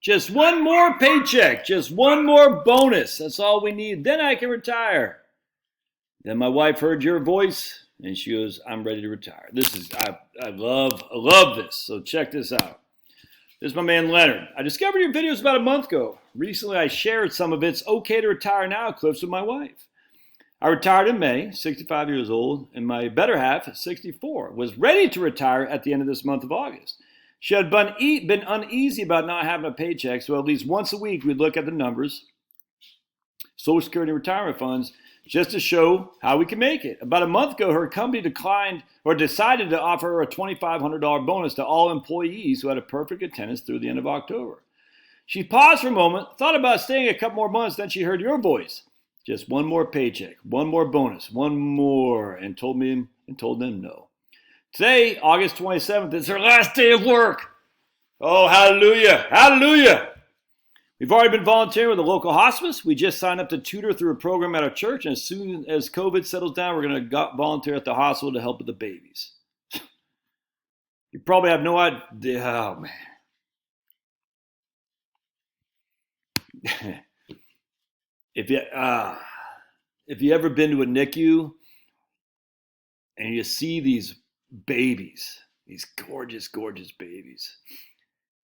Just one more paycheck, just one more bonus. That's all we need. Then I can retire. Then my wife heard your voice and she goes, I'm ready to retire. I love this. So check this out. This is my man Leonard. I discovered your videos about a month ago. Recently I shared some of It's Okay to Retire Now clips with my wife. I retired in May, 65 years old, and my better half, 64, was ready to retire at the end of this month of August. She had been uneasy about not having a paycheck, so at least once a week we'd look at the numbers, Social Security and retirement funds, just to show how we can make it. About a month ago, her company decided to offer her a $2,500 bonus to all employees who had a perfect attendance through the end of October. She paused for a moment, thought about staying a couple more months, then she heard your voice. Just one more paycheck, one more bonus, one more, and told them no. Today, August 27th, is her last day of work. Oh, hallelujah, hallelujah. We've already been volunteering with a local hospice. We just signed up to tutor through a program at our church, and as soon as COVID settles down, we're going to volunteer at the hospital to help with the babies. You probably have no idea. Oh, man. If you ever been to a NICU and you see these babies, these gorgeous, gorgeous babies,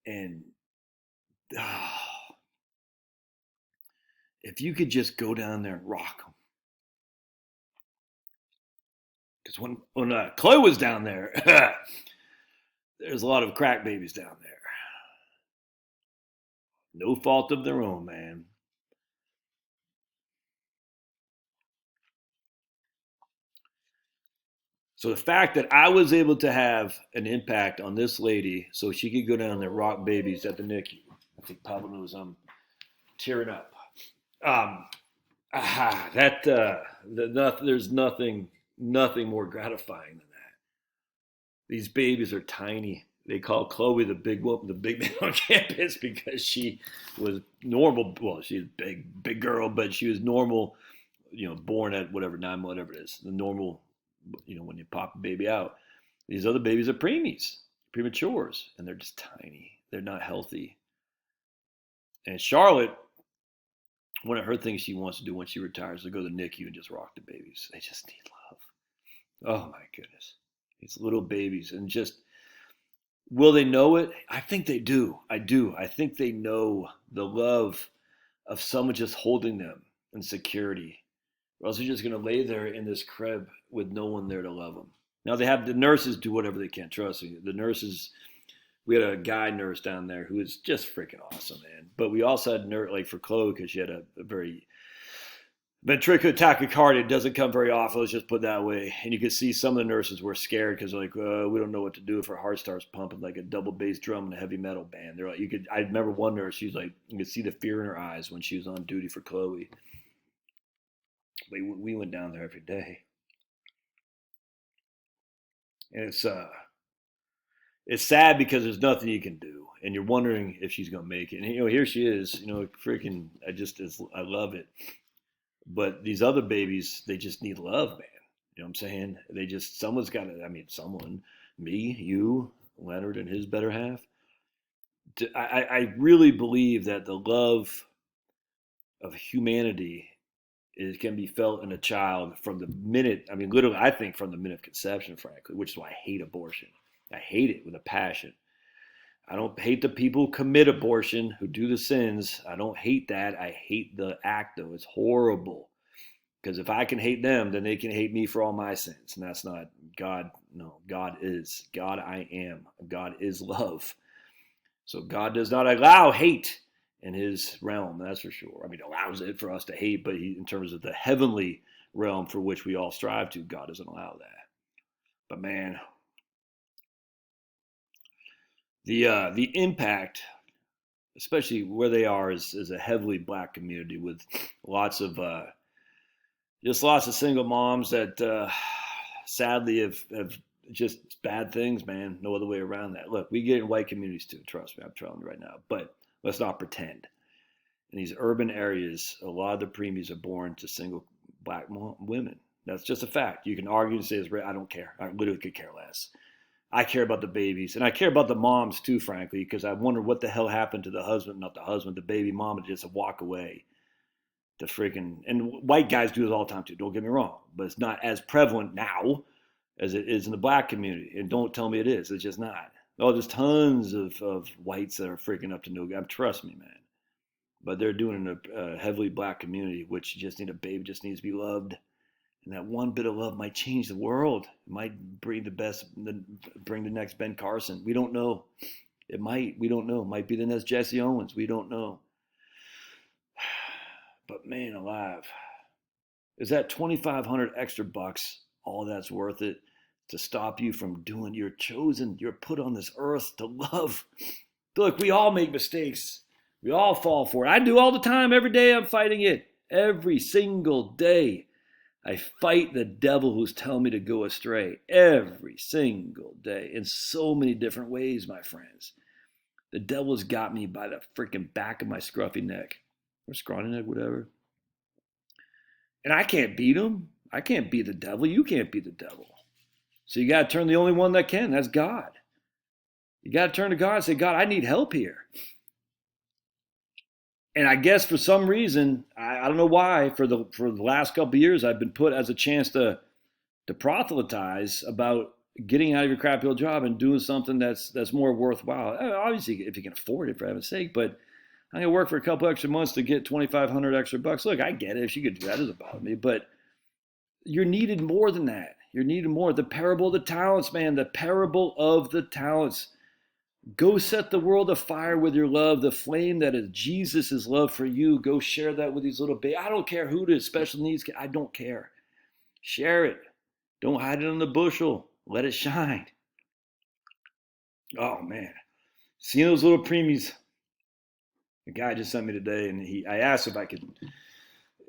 and if you could just go down there and rock them. Because when Chloe was down there, there's a lot of crack babies down there. No fault of their own, man. So the fact that I was able to have an impact on this lady so she could go down there and rock babies at the NICU. I think Papa knows I'm tearing up. There's nothing more gratifying than that. These babies are tiny. They call Chloe the big man on campus because she was normal. Well, she's a big girl, but she was normal, born at 9, whatever it is, the normal, when you pop a baby out. These other babies are prematures, and they're just tiny. They're not healthy. And Charlotte, one of her things she wants to do when she retires is to go to the NICU and just rock the babies. They just need love. Oh my goodness. These little babies, and just, will they know it? I think they do. I do. I think they know the love of someone just holding them in security. Or else they're just going to lay there in this crib with no one there to love them. Now they have the nurses do whatever they can. Trust me. The nurses, we had a guy nurse down there who was just freaking awesome, man. But we also had like for Chloe, because she had a very ventricular tachycardia. It doesn't come very often. Let's just put it that way. And you could see some of the nurses were scared because like, we don't know what to do if her heart starts pumping like a double bass drum in a heavy metal band. They're like, I remember one nurse. She was like, you could see the fear in her eyes when she was on duty for Chloe. But we went down there every day, and it's sad because there's nothing you can do, and you're wondering if she's gonna make it. And here she is. Freaking, I love it. But these other babies, they just need love, man. You know what I'm saying? Someone's got to. I mean, someone, me, you, Leonard, and his better half. I really believe that the love of humanity can be felt in a child from the minute, literally, I think from the minute of conception, frankly, which is why I hate abortion. I hate it with a passion. I don't hate the people who commit abortion, who do the sins. I don't hate that. I hate the act, though. It's horrible. Because if I can hate them, then they can hate me for all my sins. And that's not God. No, God is. God I am. God is love. So God does not allow hate in his realm, that's for sure. Allows it for us to hate, but in terms of the heavenly realm for which we all strive to, God doesn't allow that. But man, the impact, especially where they are, is a heavily black community with lots of single moms that sadly have just bad things, man. No other way around that. Look, we get in white communities too. Trust me, I'm telling you right now. But let's not pretend. In these urban areas, a lot of the preemies are born to single black women. That's just a fact. You can argue and say it's right. I don't care. I literally could care less. I care about the babies, and I care about the moms too, frankly, because I wonder what the hell happened to the husband, not the husband, the baby mama, just to walk away. The freaking, and white guys do this all the time too. Don't get me wrong, but it's not as prevalent now as it is in the black community. And don't tell me it is. It's just not. Oh, there's tons of whites that are freaking up to no good. Trust me, man. But they're doing it in a heavily black community, which just need a baby, just needs to be loved. And that one bit of love might change the world. It might bring bring the next Ben Carson. We don't know. It might. We don't know. It might be the next Jesse Owens. We don't know. But man alive, is that 2,500 extra bucks all that's worth it to stop you from doing your chosen? You're put on this earth to love. Look, we all make mistakes. We all fall for it. I do all the time. Every day I'm fighting it. Every single day. I fight the devil who's telling me to go astray every single day in so many different ways, my friends. The devil's got me by the freaking back of my scruffy neck, or scrawny neck, whatever. And I can't beat him. I can't beat the devil. You can't beat the devil. So you got to turn to the only one that can. That's God. You got to turn to God and say, God, I need help here. And I guess for some reason, I don't know why, for the last couple of years, I've been put as a chance to proselytize about getting out of your crappy old job and doing something that's more worthwhile. Obviously, if you can afford it, for heaven's sake, but I'm going to work for a couple extra months to get 2,500 extra bucks. Look, I get it. If you could do that, it doesn't bother me. But you're needed more than that. You're needed more. The parable of the talents, man. The parable of the talents. Go set the world afire with your love, the flame that is Jesus' love for you. Go share that with these little babies. I don't care who it is, special needs. I don't care. Share it. Don't hide it on the bushel. Let it shine. Oh, man. Seeing those little preemies. A guy just sent me today, and I asked if I could.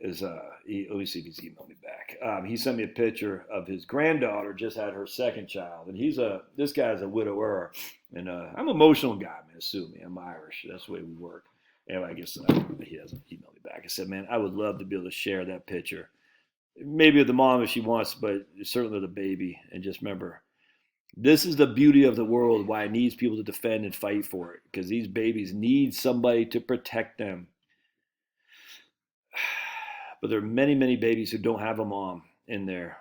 Let me see if he's emailed me back. He sent me a picture of his granddaughter just had her second child, and this guy's a widower, and I'm an emotional guy, man. Sue me, I'm Irish. That's the way we work. Anyway, I guess he hasn't emailed me back. I said, man, I would love to be able to share that picture, maybe of the mom if she wants, but certainly the baby. And just remember, this is the beauty of the world. Why it needs people to defend and fight for it, because these babies need somebody to protect them. But there are many, many babies who don't have a mom in there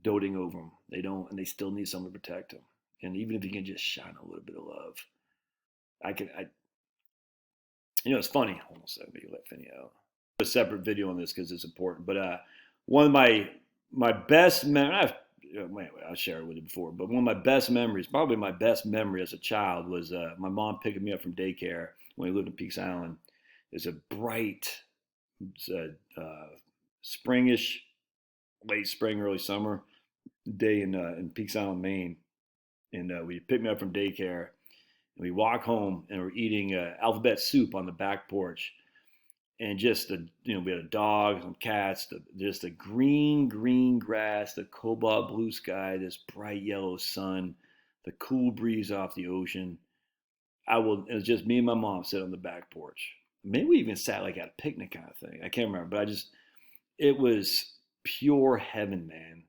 doting over them. They don't, and they still need someone to protect them. And even if you can just shine a little bit of love, it's funny. Almost let me let Finney out. A separate video on this because it's important. But one of my best memories, I'll share it with you before, but one of my best memories, probably my best memory as a child, was my mom picking me up from daycare when we lived in Peaks Island. It's a bright, springish, late spring, early summer day in Peaks Island, Maine, and we picked me up from daycare, and we walk home, and we're eating alphabet soup on the back porch, and just we had a dog, some cats, just the green grass, the cobalt blue sky, this bright yellow sun, the cool breeze off the ocean. It was just me and my mom sitting on the back porch. Maybe we even sat like at a picnic kind of thing. I can't remember, but it was pure heaven, man.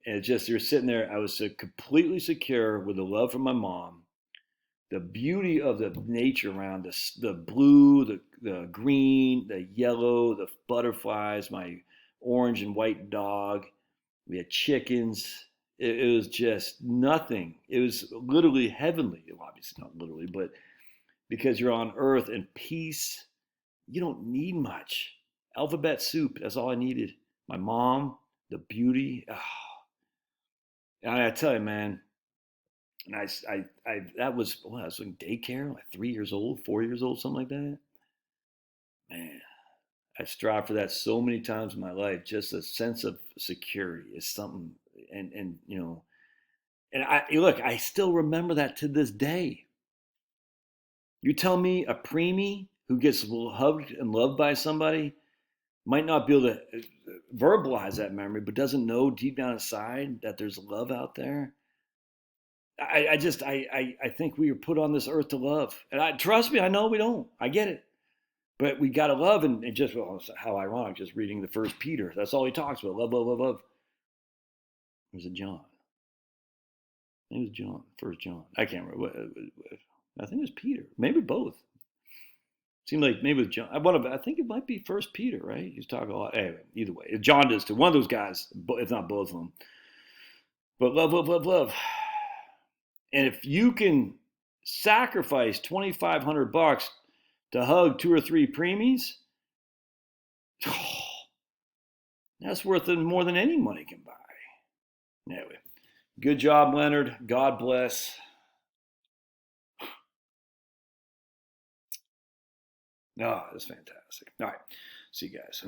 And you're sitting there. I was so completely secure with the love from my mom, the beauty of the nature around us, the blue, the green, the yellow, the butterflies, my orange and white dog. We had chickens. It was just nothing. It was literally heavenly. Obviously not literally, but because you're on earth in peace, you don't need much. Alphabet soup, that's all I needed. My mom, the beauty. Oh. And I tell you, man, and I was in daycare, like 3 years old, 4 years old, something like that. Man, I strive for that so many times in my life. Just a sense of security is something, and look, I still remember that to this day. You tell me a preemie who gets hugged and loved by somebody might not be able to verbalize that memory, but doesn't know deep down inside that there's love out there. I think we were put on this earth to love. And trust me, I know we don't. I get it. But we got to love, and just, how ironic, just reading the First Peter. That's all he talks about. Love, love, love, love. There's a John. It was John, First John. I can't remember. I think it was Peter. Maybe both. Seemed like maybe it was John. I think it might be First Peter, right? He's talking a lot. Anyway, either way, John does too. One of those guys, if not both of them. But love, love, love, love. And if you can sacrifice $2,500 to hug 2 or 3 preemies, that's worth more than any money can buy. Anyway, good job, Leonard. God bless. No, that's fantastic. All right. See you guys.